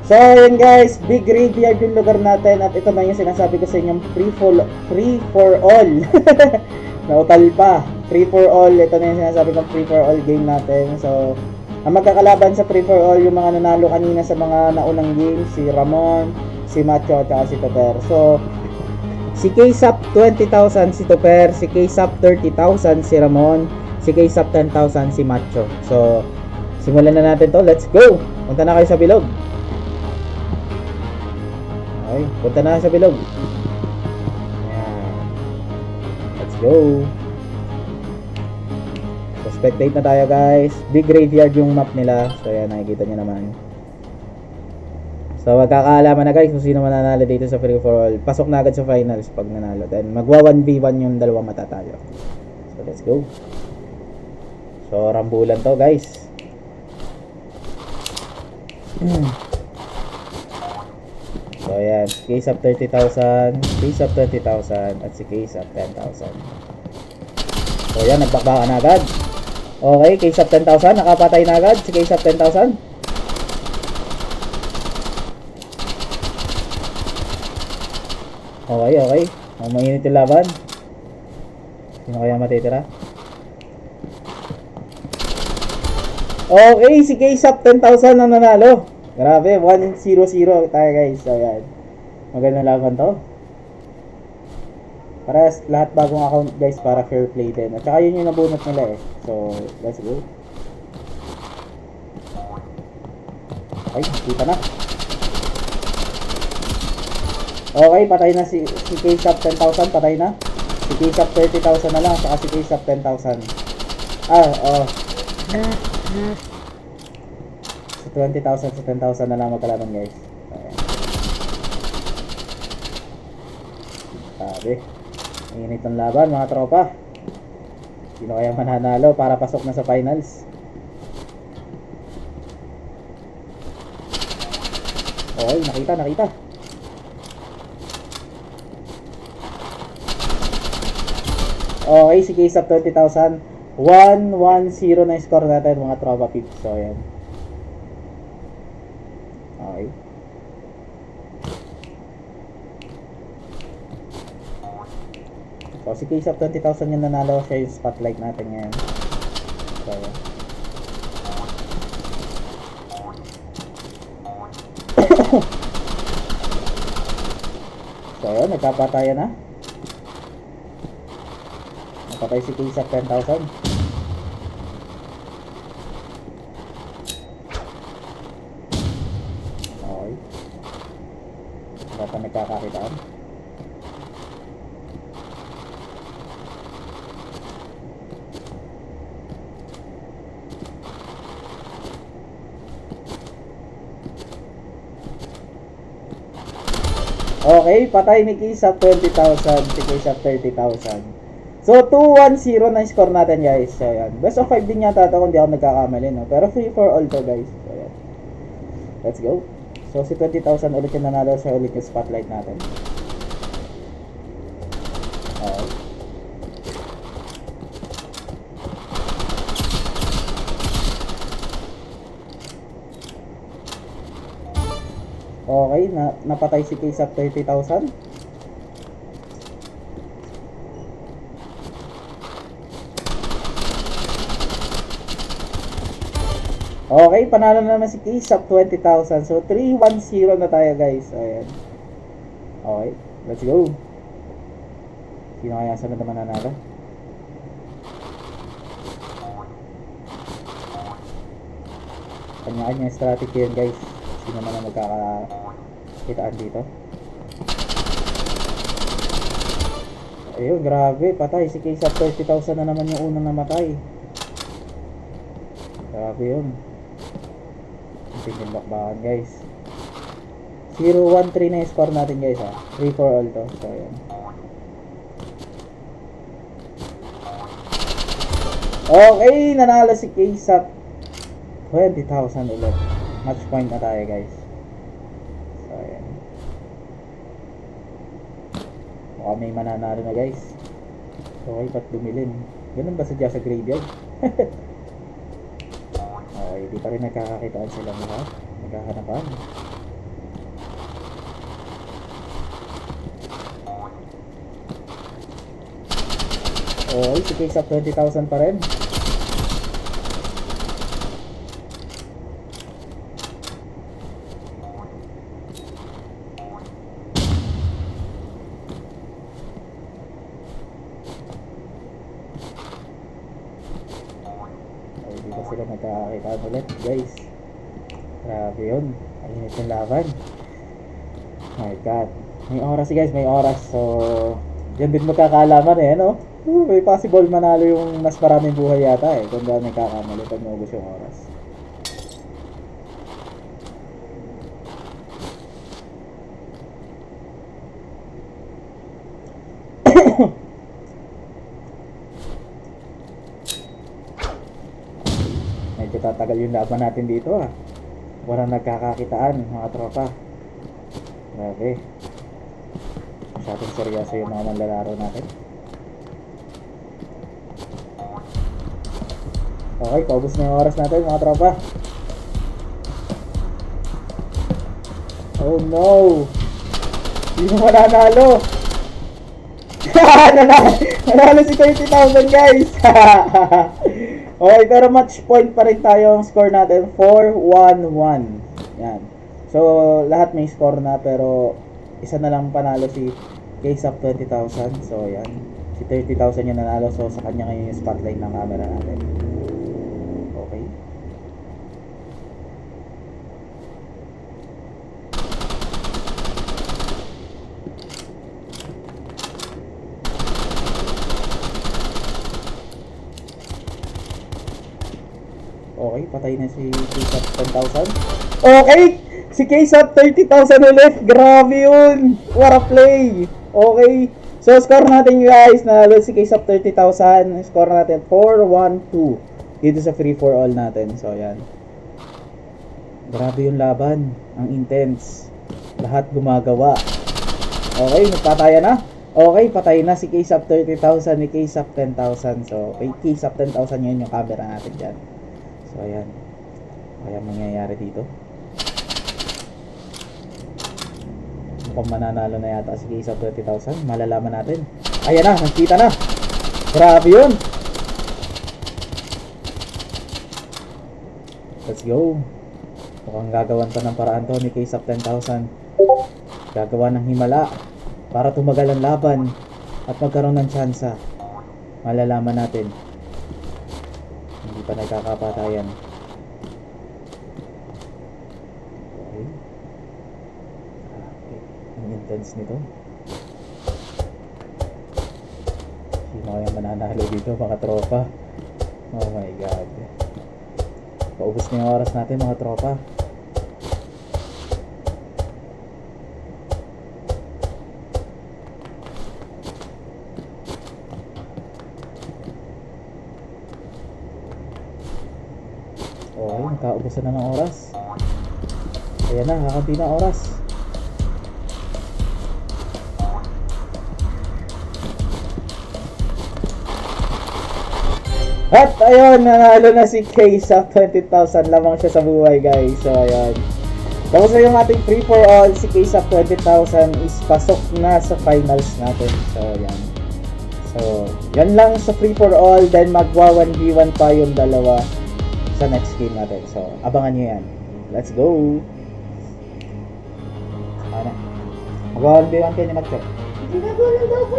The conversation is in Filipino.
So yun guys, big graveyard yung lugar natin at ito na yung sinasabi ko sa inyong free for all. Nautal pa. Free for all. Ito na yung sinasabi kong free for all game natin. So ang magkakalaban sa free for all yung mga nanalo kanina sa mga naunang games, si Ramon, si Macho at si Toper. So si KSAP 20,000 si Toper, si KSAP 30,000 si Ramon, si KSAP 10,000 si Macho. So simulan na natin to. Let's go. Punta na kayo sa bilog. Okay, punta na sa bilog. Ayan. Let's go. So, spectate na tayo guys. Big graveyard yung map nila. So ayan, nakikita nyo naman. So magkakaalaman na guys kung sino mananalo dito sa free for all. Pasok na agad sa finals pag nanalo. Then magwa 1v1 yung dalawang matatalo. So let's go. So rambulan to guys. So ayan, si KSAP 30,000, KSAP 20,000 at si KSAP 10,000. So ayan, nagbakbakan na agad. Okay, KSAP 10,000, nakapatay na agad si KSAP 10,000. Okay. Mainit yung laban. Sino kaya matitira? Okay, si KSAP 10,000 ang nanalo. Grabe, 1-0-0 tayo guys. So yan, magandang laban to. Para lahat bagong account guys, para fair play din. At saka yun yung nabunot nila eh. So let's go. Ay, kita na. Okay, patay na si KSAP 10,000, patay na. Si KSAP 30,000 na lang, saka si KSAP 10,000. Si 20,000 sa 10,000 na lang magkalaban guys. Ayan. Sabi, init ang laban mga tropa. Sino kaya mananalo para pasok na sa finals? Okay, nakita. Okay, si KSAP 20,000. 1-1-0 na yung score natin mga tropa pips. So ayan. Okay. So si KSAP 20,000 yung nanalo. Siya yung spotlight natin ngayon. So ayan. So ayan, nagkapatayan na. Napatay si KSAP 10,000. Okay. Dapat nagkakakitaan. Okay, patay ni KSAP 20,000 si KSAP 30,000. So 2-1-0 na score natin guys. So ayan, best of 5 din yata ito kung di ako nagkakamali, no? Pero free for all to guys. So ayan, let's go. So si 20,000 ulit yung nanalo. Siya ulit yung spotlight natin. Okay, napatay si KSAP 30,000. Okay, panalo na naman si KSAP 20,000. So 3-1-0 na tayo guys. Ayan. Okay, let's go. Sino kaya sunod naman nanalo? Kanya-kanya strategy yan guys. Sino naman ang magkakakitaan dito? Ayun, grabe, patay si KSAP 30,000 na naman yung unang namatay. Grabe yun. Tingin bakbakan guys. 0-1-3 na yung score natin guys ha. 3 for all to. So ayan. Okay, nanalo si KSAP 20,000 ulit. Match point na tayo guys. So ayan. Mukhang may mananalo na guys. Okay, ba't dumilin? Ganun ba sadya sa graveyard? Okay, di pa rin nagkakakitaan silang lahat. Nagkahanapan. Okay, si Case 20,000 pa rin. Ay, di ba sila nagkakakitaan ulit, guys? Grabe yun. Init yung laban. My God. May oras guys, may oras. So, yan din magkakaalaman eh, no? May possible manalo yung mas maraming buhay yata eh. Kung gaano nagkakamali pag naubos yung oras. Medyo tatagal yung laban natin dito ah. Walang nagkakakitaan mga tropa. Grabe. Masyadong seryoso yung mga manlalaro natin. Okay, paubos na yung oras natin mga tropa. Oh no! Hindi mo mananalo! Nanalo si 30,000 guys! Okay, pero match point pa rin tayo ang score natin. 4-1-1. Yan. So, lahat may score na pero isa na lang panalo si Case of 20,000. So, yan. Si 30,000 yung nanalo. So, sa kanya ngayon yung spotlight ng camera natin. Okay. Okay, patay na si Case of 10,000. Okay! Si Case of 30,000 ulit. Grabe yun! What a play! Okay. So, score natin guys. Nanalo si Case of 30,000. Score natin 4-1-2. Dito sa free for all natin. So, yan. Grabe yung laban. Ang intense. Lahat gumagawa. Okay, nagpataya na. Okay, patay na si Case of 30,000 ni Case of 10,000. So, kay Case of 10,000 yun yung camera natin dyan. So, ayan. Ayan mangyayari dito. Mukhang mananalo na yata si Case of 30,000. Malalaman natin. Ayan na, nakita na. Grabe yun. Let's go. Mukhang gagawan pa ng paraan to ni Case of 10,000. Gagawa ng himala para tumagal ang laban at magkaroon ng tsansa. Malalaman natin. Hindi pa nagkakapatayan. Okay. Ang intense nito. Sino kaya mananalo dito mga tropa? Oh my God. Paubos na yung oras natin mga tropa. Okay, nakaubusan na ng oras. Ayan na, kakampi na oras. At ayun, nanalo na si Case of 20,000. Lamang siya sa buhay guys. So ayun. Tapos na yung ating free for all. Si Case of 20,000 is pasok na sa finals natin. So ayan. So yan lang sa free for all. Then magwa 1v1 pa yung dalawa sa next game natin. So abangan nyo yan. Let's go. Ano? Magwa 1v1 kayo ni Magcho. Ginagawa lang daw ko